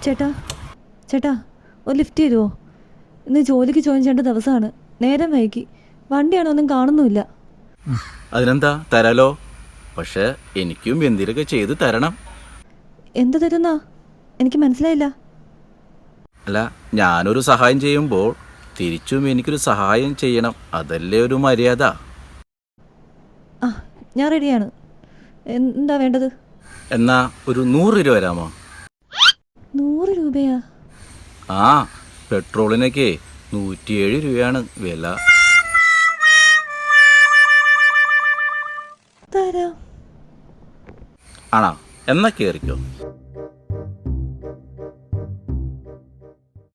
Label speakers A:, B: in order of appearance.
A: ചേട്ടാ ചേട്ടാ ഒരു ലിഫ്റ്റ് തരുമോ? ഇന്ന് ജോലിക്ക് ജോയിൻ ചെയ്യേണ്ട ദിവസമാണ്. നേരം വൈകി. വണ്ടിയാണോ ഒന്നും കാണുന്നുമില്ല.
B: അതിനെന്താ, തരാലോ. പക്ഷെ എനിക്കും എന്തെങ്കിലുമൊക്കെ ചെയ്ത് തരണം.
A: എന്ത് തരുന്നാ? എനിക്ക് മനസ്സിലായില്ല.
B: അല്ല, ഞാനൊരു സഹായം ചെയ്യുമ്പോൾ തിരിച്ചും എനിക്കൊരു സഹായം ചെയ്യണം. അതല്ലേ ഒരു മര്യാദ.
A: ആ, ഞാൻ റെഡിയാണ്. എന്താ വേണ്ടത്?
B: എന്നാ ഒരു 100 രൂപ വരാമോ?
A: 100 രൂപയാ?
B: ആ, പെട്രോളിനൊക്കെ 107 രൂപയാണ് വില.
A: തരാം.
B: ആണോ? എന്നാ കേറിക്കോ.